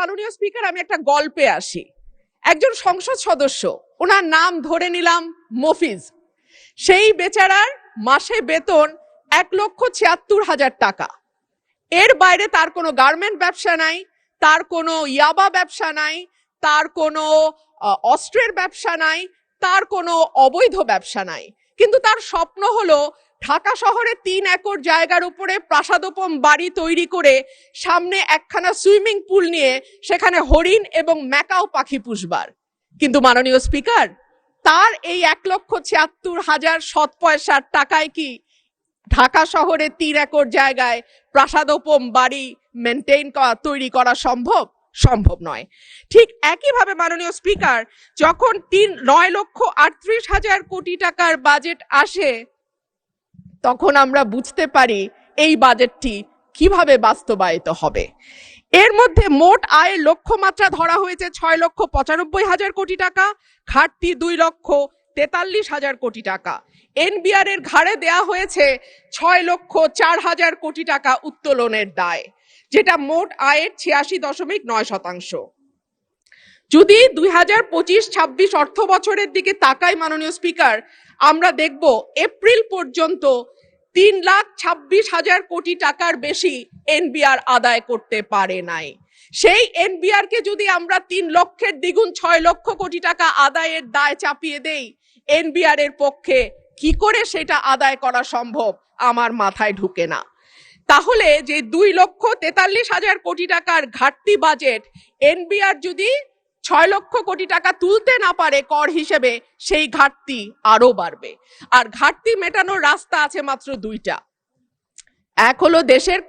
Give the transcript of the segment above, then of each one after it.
মাননীয় স্পিকার, আমি একটা গল্পে আসি। একজন সংসদ সদস্য, ওনার নাম ধরে নিলাম মফিজ, সেই বেচারার মাসে বেতন 1,76,000 টাকা। এর বাইরে তার কোনো গার্মেন্ট ব্যবসা নাই, তার কোনো ইয়াবা ব্যবসা নাই, তার কোনো অস্ত্রের ব্যবসা নাই, তার কোনো অবৈধ ব্যবসা নাই। কিন্তু তার স্বপ্ন হলো ঢাকা শহরে 3 একর জায়গার উপরে প্রাসাদোপম বাড়ি তৈরি করে সামনে একখানা সুইমিং পুল নিয়ে সেখানে হরিণ এবং ম্যাকাও পাখি পুষবার। কিন্তু মাননীয় স্পিকার, তার এই 1,76,000 সৎ পয়সার টাকায় কি ঢাকা শহরে 3 একর জায়গায় প্রাসাদোপম বাড়ি মেনটেন করা, তৈরি করা সম্ভব? সম্ভব নয়। ঠিক একইভাবে মাননীয় স্পিকার, যখন 9,38,000 কোটি টাকার বাজেট আসে, তখন আমরা বুঝতে পারি এই বাজেটটি কিভাবে বাস্তবায়িত হবে। এর মধ্যে মোট আয়ের লক্ষ্যমাত্রা ধরা হয়েছে 6,95,000 কোটি টাকা, ঘাটতি 2,43,000 কোটি টাকা। এনবিআর এর ঘাড়ে দেয়া হয়েছে 6,04,000 কোটি টাকা উত্তোলনের দায়, যেটা মোট আয়ের 86.9%। যদি 2025-26 অর্থ বছরের দিকে তাকাই মাননীয় স্পিকার, আমরা দেখব এপ্রিল পর্যন্ত 3,26,000 কোটি টাকার বেশি এনবিআর আদায় করতে পারে নাই। সেই এনবিআর কে যদি আমরা 3 লক্ষের দ্বিগুণ 6 লক্ষ কোটি টাকা আদায়ের দায় চাপিয়ে দেই, এনবিআর এর পক্ষে কি করে সেটা আদায় করা সম্ভব আমার মাথায় ঢুকে না। তাহলে যে 2,43,000 কোটি টাকার ঘাটতি বাজেট, এনবিআর যদি 6 লক্ষ কোটি টাকা তুলতে না পারে কর হিসেবে, সেই ঘাটতি আরো বাড়বে। আর ঘাটতি মেটানোর রাস্তা আছে মাত্র 2টা। এক হলো দেশের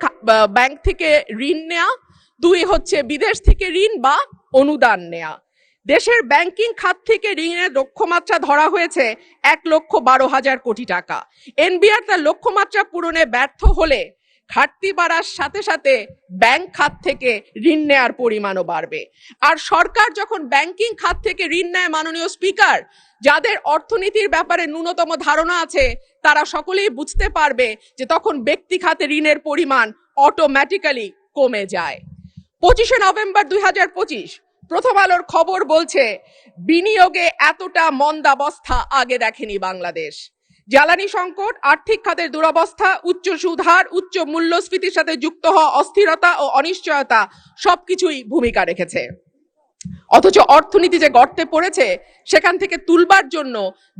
ব্যাংক থেকে ঋণ নেয়া, 2 হচ্ছে বিদেশ থেকে ঋণ বা অনুদান নেয়া। দেশের ব্যাংকিং খাত থেকে ঋণের লক্ষ্যমাত্রা ধরা হয়েছে 1,12,000 কোটি টাকা। এনবিআর তার লক্ষ্যমাত্রা পূরণে ব্যর্থ হলে ঘাটতি বাড়ার সাথে সাথে ব্যাংক খাত থেকে ঋণ নেয়ার পরিমাণও বাড়বে। আর সরকার যখন ব্যাংকিং খাত থেকে ঋণ নেয় মাননীয় স্পিকার, যাদের অর্থনীতির ব্যাপারে ন্যূনতম ধারণা আছে তারা সকলেই বুঝতে পারবে যে তখন ব্যক্তি খাতে ঋণের পরিমাণ অটোমেটিক্যালি কমে যায়। 25শে নভেম্বর 2025 প্রথম আলোর খবর বলছে, বিনিয়োগে এতটা মন্দাবস্থা আগে দেখেনি বাংলাদেশ। জ্বালানি সংকট, আর্থিক খাতের দুরবস্থা, উচ্চ সুদ হার, উচ্চ মূল্যস্ফীতির সাথে যুক্ত হওয়া অস্থিরতা ও অনিশ্চয়তা সবকিছুই ভূমিকা রেখেছে। অথচ অর্থনীতি যে গর্তে পড়েছে, সেখান থেকে তুলবার জন্য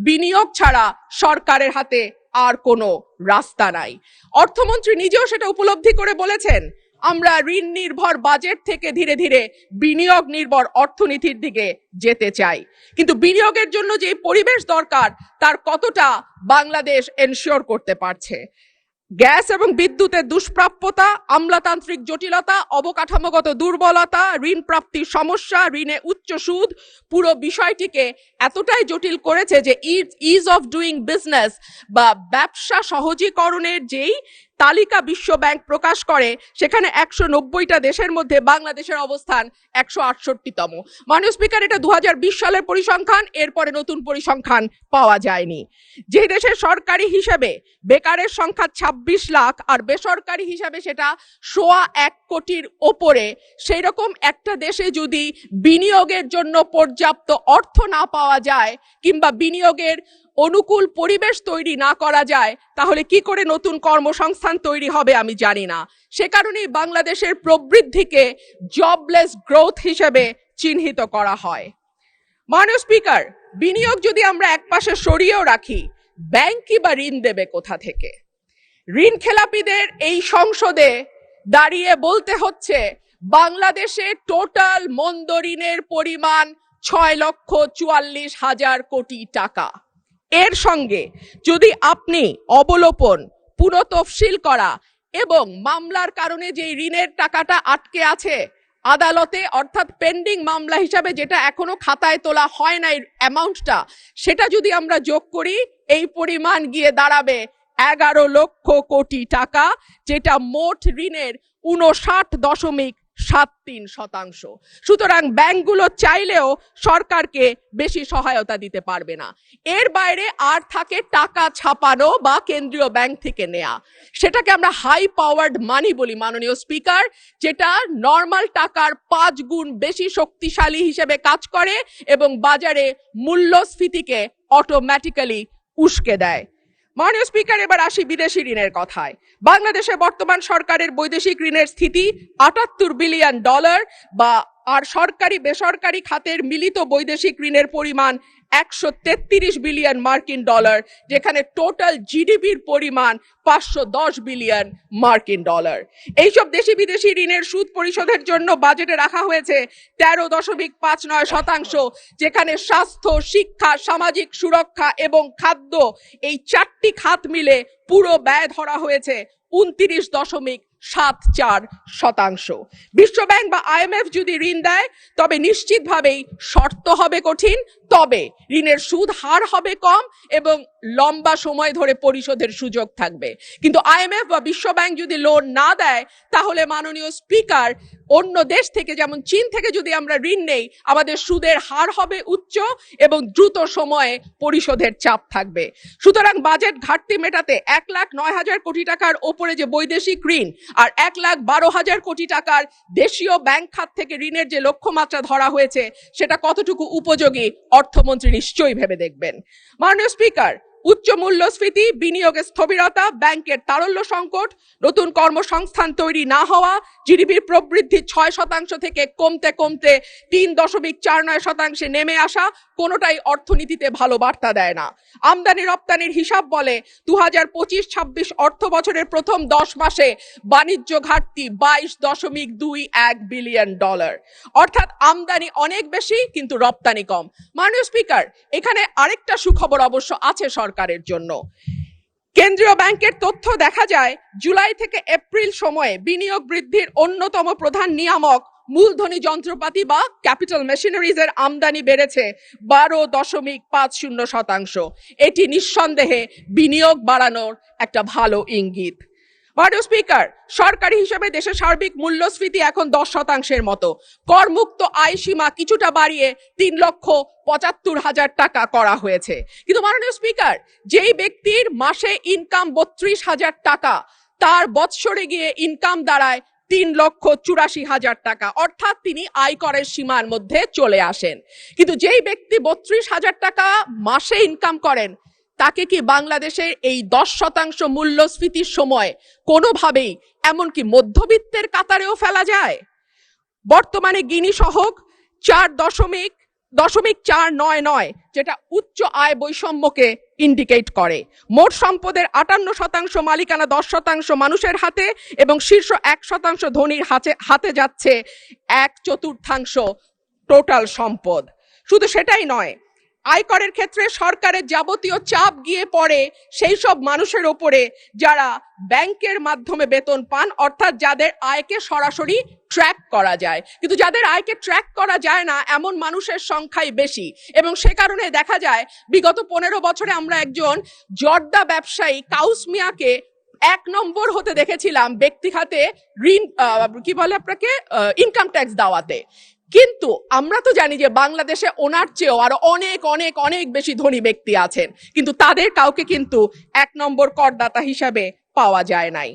বিনিয়োগ ছাড়া সরকারের হাতে আর কোনো রাস্তা নাই। অর্থমন্ত্রী নিজেও সেটা উপলব্ধি করে বলেছেন, আমরা ঋণ নির্ভর বাজেট থেকে ধীরে ধীরে বিনিয়োগ নির্ভর অর্থনীতির দিকে যেতে চাই। কিন্তু বিনিয়োগের জন্য যে পরিবেশ দরকার, তার কতটা বাংলাদেশ এনশিওর করতে পারছে? গ্যাস এবং বিদ্যুতের দুষ্প্রাপ্যতা, আমলাতান্ত্রিক জটিলতা, অবকাঠামোগত দুর্বলতা, ঋণ প্রাপ্তির সমস্যা, ঋণে উচ্চ সুদ পুরো বিষয়টিকে এতটাই জটিল করেছে যে ইজ অফ ডুইং বিজনেস বা ব্যবসা সহজীকরণের যেই তালিকা বিশ্ব ব্যাংক প্রকাশ করে, সেখানে 190টা দেশের মধ্যে বাংলাদেশের অবস্থান 168তম। মাননীয় স্পিকার, এটা 2020 সালের পরিসংখ্যান, এরপরে নতুন পরিসংখ্যান পাওয়া যায়নি। যে দেশের সরকারি হিসেবে বেকারের সংখ্যা 26 লাখ আর বেসরকারি হিসাবে সেটা 1.25 কোটির ওপরে, সেই রকম একটা দেশে যদি বিনিয়োগের জন্য পর্যাপ্ত অর্থ না পাওয়া যায় কিংবা বিনিয়োগের অনুকূল পরিবেশ তৈরি না করা যায়, তাহলে কি করে নতুন কর্মসংস্থান তৈরি হবে আমি জানি না। সে কারণেই বাংলাদেশের প্রবৃদ্ধিকে জবলেস গ্রোথ হিসেবে চিহ্নিত করা হয়। মাননীয় স্পিকার, বিনিয়োগ যদি আমরা একপাশে সরিয়েও রাখি, ব্যাংক কি বা ঋণ দেবে কোথা থেকে? ঋণ খেলাপিদের এই সংসদে দাঁড়িয়ে বলতে হচ্ছে বাংলাদেশে টোটাল মন্দ ঋণের পরিমাণ 6,44,000 কোটি টাকা। এর সঙ্গে যদি আপনি অবলোপন, পুনঃতফসিল করা এবং মামলার কারণে যে ঋণের টাকাটা আটকে আছে আদালতে, অর্থাৎ পেন্ডিং মামলা হিসাবে যেটা এখনো খাতায় তোলা হয় নাই অ্যামাউন্টটা, সেটা যদি আমরা যোগ করি, এই পরিমাণ গিয়ে দাঁড়াবে 11 লক্ষ কোটি টাকা, যেটা মোট ঋণের 59.4 0.73%। সুতরাং ব্যাংকগুলো চাইলেও সরকারকে বেশি সহায়তা দিতে পারবে না। এর বাইরে আর থাকে টাকা ছাপানো বা কেন্দ্রীয় ব্যাংক থেকে নেয়া, সেটাকে আমরা হাই পাওয়ার্ড মানি বলি মাননীয় স্পিকার, যেটা নর্মাল টাকার 5 গুণ বেশি শক্তিশালী হিসেবে কাজ করে এবং বাজারে মূল্যস্ফীতিকে অটোমেটিক্যালি উস্কে দেয়। মাননীয় স্পিকার, এবার আসি বিদেশি ঋণের কথায়। বাংলাদেশে বর্তমান সরকারের বৈদেশিক ঋণের স্থিতি $78 বিলিয়ন, বা আর সরকারি বেসরকারি খাতের মিলিত বৈদেশিক ঋণের পরিমাণ $133 বিলিয়ন, যেখানে টোটাল জিডিপির পরিমাণ $510 বিলিয়ন। এইসব দেশি বিদেশি ঋণের সুদ পরিশোধের জন্য বাজেটে রাখা হয়েছে 13.59%, যেখানে স্বাস্থ্য, শিক্ষা, সামাজিক সুরক্ষা এবং খাদ্য এই 4টি খাত মিলে পুরো ব্যয় ধরা হয়েছে 29.74%। বিশ্বব্যাংক বা IMF যদি ঋণ দেয় তবে নিশ্চিতভাবেই শর্ত হবে কঠিন, তবে ঋণের সুদ হার হবে কম এবং লম্বা সময় ধরে পরিশোধের সুযোগ থাকবে। কিন্তু IMF বা বিশ্বব্যাংক যদি লোন না দেয় তাহলে মাননীয় স্পিকার, অন্য দেশ থেকে যেমন চীন থেকে যদি আমরা ঋণ নেই, আমাদের সুদের হার হবে উচ্চ এবং দ্রুত সময়ে পরিশোধের চাপ থাকবে। সুতরাং বাজেট ঘাটতি মেটাতে 1,09,000 কোটি টাকার ওপরে যে বৈদেশিক ঋণ আর 1,12,000 কোটি টাকার দেশীয় ব্যাংক খাত থেকে ঋণের যে লক্ষ্যমাত্রা ধরা হয়েছে সেটা কতটুকু উপযোগী অর্থমন্ত্রী নিশ্চয়ই ভেবে দেখবেন। মাননীয় স্পিকার, উচ্চ মূল্যস্ফীতি, বিনিয়োগের স্থবিরতা, ব্যাংকের তারল্য সংকট, নতুন কর্মসংস্থান তৈরি না হওয়া, জিডিপির প্রবৃদ্ধি 6% থেকে কমতে কমতে 3.49% নেমে আসা কোনোটাই অর্থনীতিতে ভালো বার্তা দেয় না। আমদানি রপ্তানির হিসাব বলে 2025-26 অর্থ বছরের প্রথম 10 মাসে বাণিজ্য ঘাটতি $22.21 বিলিয়ন, অর্থাৎ আমদানি অনেক বেশি কিন্তু রপ্তানি কম। মাননীয় স্পিকার, এখানে আরেকটা সুখবর অবশ্য আছে সরকারের জন্য। কেন্দ্রীয় ব্যাংকের তথ্য দেখা যায় জুলাই থেকে এপ্রিল সময়ে বিনিয়োগ বৃদ্ধির অন্যতম প্রধান নিয়ামক মূলধনী যন্ত্রপাতি বা ক্যাপিটাল মেশিনারিজ এর আমদানি বেড়েছে 12.50%। এটি নিঃসন্দেহে বিনিয়োগ বাড়ানোর একটা ভালো ইঙ্গিত। মাননীয় স্পিকার, সরকারি হিসেবে দেশের সার্বিক মূল্যস্ফীতি এখন 10%-এর মতো। করমুক্ত আয় সীমা কিছুটা বাড়িয়ে 3,75,000 টাকা করা হয়েছে। কিন্তু মাননীয় স্পিকার, যেই ব্যক্তির মাসে ইনকাম 32,000 টাকা, তার বৎসরে গিয়ে ইনকাম দাঁড়ায় 3,84,000 টাকা, অর্থাৎ তিনি আয়করের সীমার মধ্যে চলে আসেন। কিন্তু যেই ব্যক্তি 32,000 টাকা মাসে ইনকাম করেন, তাকে কি বাংলাদেশের এই 10% মূল্যস্ফীতির সময় কোনোভাবেই এমনকি মধ্যবিত্তের কাতারেও ফেলা যায়? বর্তমানে গিনি সহগ 4.499, যেটা উচ্চ আয় বৈষম্যকে ইন্ডিকেট করে। মোট সম্পদের 58% মালিকানা 10% মানুষের হাতে এবং শীর্ষ 1% ধনীর হাতে যাচ্ছে 1/4 টোটাল সম্পদ। শুধু সেটাই নয়, আয়করের ক্ষেত্রে সরকারের যাবতীয় চাপ গিয়ে পড়ে সেই সব মানুষের ওপরে যারা ব্যাংকের মাধ্যমে বেতন পান, অর্থাৎ যাদের আয়কে সরাসরি ট্র্যাক করা যায়। কিন্তু যাদের আয়কে ট্র্যাক করা যায় না এমন মানুষের সংখ্যাই বেশি, এবং সে কারণে দেখা যায় বিগত 15 বছরে আমরা একজন জর্দা ব্যবসায়ী কাউস মিয়াকে 1 নম্বর হতে দেখেছিলাম ব্যক্তি খাতে ঋণ ইনকাম ট্যাক্স দাওয়াতে। কিন্তু আমরা তো জানি যে বাংলাদেশে ওনার চেয়েও আরো অনেক অনেক অনেক বেশি ধনী ব্যক্তি আছেন, কিন্তু তাদের কাউকে কিন্তু 1 নম্বর করদাতা হিসাবে পাওয়া যায় নাই।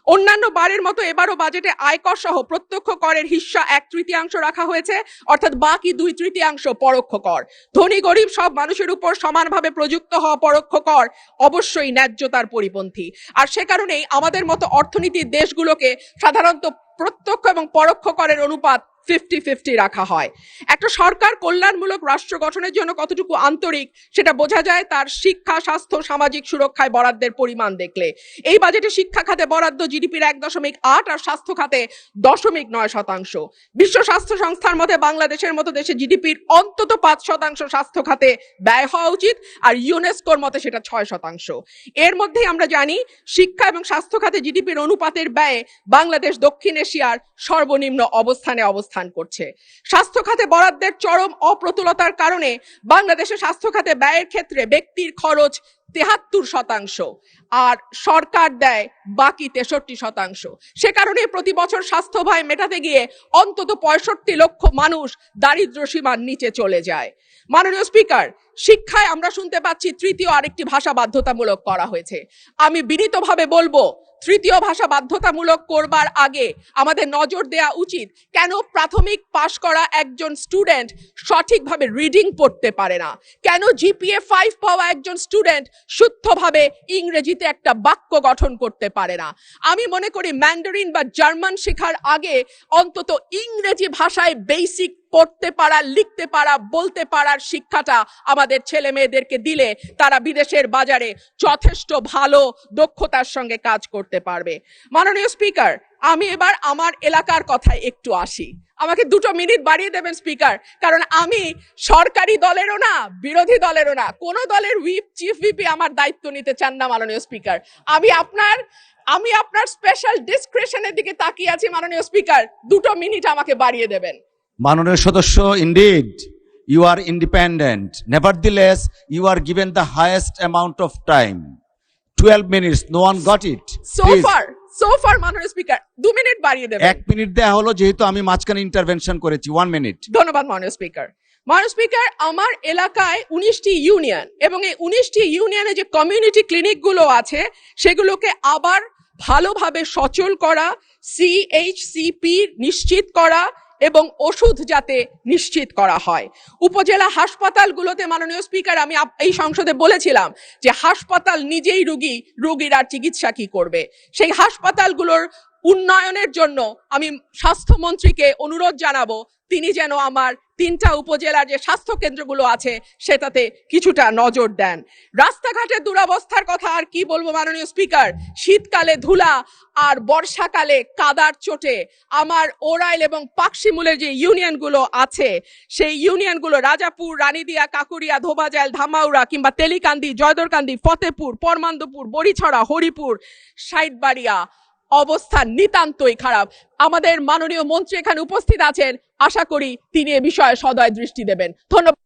অন্যান্য বারের মতো এবারও বাজেটে আয়কর সহ প্রত্যক্ষ করের হিস্সা 1/3 রাখা হয়েছে, অর্থাৎ বাকি 2/3 পরোক্ষ কর। ধনী গরিব সব মানুষের উপর সমানভাবে প্রযুক্ত হওয়া পরোক্ষ কর অবশ্যই ন্যায্যতার পরিপন্থী। আর সে কারণেই আমাদের মতো অর্থনীতির দেশগুলোকে সাধারণত প্রত্যক্ষ এবং পরোক্ষ করের অনুপাত 50-50 রাখা হয়। একটা সরকার কল্যাণমূলক রাষ্ট্র গঠনের জন্য কতটুকু আন্তরিক সেটা বোঝা যায় তার শিক্ষা, স্বাস্থ্য, সামাজিক সুরক্ষায় বরাদ্দের পরিমাণ দেখলে। এই বাজেটে শিক্ষা খাতে বরাদ্দ জিডিপির 1.8 আর স্বাস্থ্য খাতে 0.9%। বিশ্ব স্বাস্থ্য সংস্থার মতে বাংলাদেশের মতো দেশে জিডিপির অন্তত 5% স্বাস্থ্য খাতে ব্যয় হওয়া উচিত, আর ইউনেস্কোর মতে সেটা 6%। এর মধ্যেই আমরা জানি শিক্ষা এবং স্বাস্থ্য খাতে জিডিপির অনুপাতের ব্যয়ে বাংলাদেশ দক্ষিণ এশিয়ার সর্বনিম্ন অবস্থানে অবস্থান অবস্থান করছে। স্বাস্থ্য খাতে বরাদ্দের চরম অপ্রতুলতার কারণে বাংলাদেশে স্বাস্থ্য খাতে ব্যয়ের ক্ষেত্রে ব্যক্তির খরচ 73%, আর সরকার দেয় বাকি 63%। সে কারণে প্রতি বছর স্বাস্থ্য ব্যয় মেটাতে গিয়ে অন্তত 65 লক্ষ মানুষ দারিদ্র সীমার নিচে চলে যায়। মাননীয় স্পিকার, শিক্ষায় আমরা শুনতে পাচ্ছি তৃতীয় আরেকটি ভাষা বাধ্যতামূলক করা হয়েছে। আমি বিনীতভাবে বলবো, তৃতীয় ভাষা বাধ্যতামূলক করবার আগে আমাদের নজর দেওয়া উচিত কেন প্রাথমিক পাশ করা একজন স্টুডেন্ট সঠিকভাবে রিডিং পড়তে পারে না, কেন জিপিএ 5 পাওয়া একজন স্টুডেন্ট শুদ্ধভাবে ইংরেজিতে একটা বাক্য গঠন করতে পারে না। আমি মনে করি ম্যান্ডারিন বা জার্মান শেখার আগে অন্তত ইংরেজি ভাষায় বেসিক পড়তে পারা, লিখতে পারা, বলতে পারার শিক্ষাটা আমাদের ছেলে মেয়েদেরকে দিলে তারা বিদেশের বাজারে যথেষ্ট ভালো দক্ষতার সঙ্গে কাজ করতে পারবে। মাননীয় স্পিকার, আমি এবার আমার এলাকার কথায় একটু আসি। আমাকে 2 মিনিট বাড়িয়ে দেবেন স্পিকার, কারণ আমি সরকারি দলেরও না, বিরোধী দলেরও না, কোন দলের হুইপ, চিফ হুইপই আমার দায়িত্ব নিতে চান না। মাননীয় স্পিকার, আমি আপনার স্পেশাল ডিসক্রিশনের দিকে তাকিয়ে আছি। মাননীয় স্পিকার, 2 মিনিট আমাকে বাড়িয়ে দেবেন। মাননীয় সদস্য, indeed you are independent, nevertheless you are given the highest amount of time, 12 minutes, no one got it. So far মাননীয় স্পিকার 2 মিনিট বাড়িয়ে দেবেন। 1 মিনিট দেয়া হলো, যেহেতু আমি মাঝখানে ইন্টারভেনশন করেছি। 1 মিনিট। ধন্যবাদ মাননীয় স্পিকার। মাননীয় স্পিকার, আমার এলাকায় 19টি ইউনিয়ন এবং এই 19টি ইউনিয়নে যে কমিউনিটি ক্লিনিক গুলো আছে সেগুলোকে আবার ভালোভাবে সচল করা, CHCP নিশ্চিত করা এবং ওষুধ যাতে নিশ্চিত করা হয়। উপজেলা হাসপাতালগুলোতে মাননীয় স্পিকার, আমি এই সংসদে বলেছিলাম যে হাসপাতাল নিজেই রোগীর আর চিকিৎসা কি করবে। সেই হাসপাতালগুলোর উন্নয়নের জন্য আমি স্বাস্থ্যমন্ত্রীকে অনুরোধ জানাবো তিনি যেন আমার 3টা উপজেলার যে স্বাস্থ্য কেন্দ্রগুলো আছে সেটাতে কিছুটা নজর দেন। রাস্তাঘাটের দুরবস্থার কথা আর কি বলবো মাননীয় স্পিকার, শীতকালে ধুলা আর বর্ষাকালে কাদার চোটে আমার ওরাইল এবং পাকশিমুলের যে ইউনিয়নগুলো আছে সেই ইউনিয়নগুলো রাজাপুর, রানীদিয়া, কাকুরিয়া, ধোবাজাইল, ধামাউড়া কিংবা তেলিকান্দি, জয়দরকান্দি, ফতেপুর, পরমান্দপুর, বড়িছড়া, হরিপুর, সাইটবাড়িয়া অবস্থা নিতান্তই খারাপ। আমাদের মাননীয় মন্ত্রী এখানে উপস্থিত আছেন, আশা করি তিনি এ বিষয়ে সদয় দৃষ্টি দেবেন। ধন্যবাদ।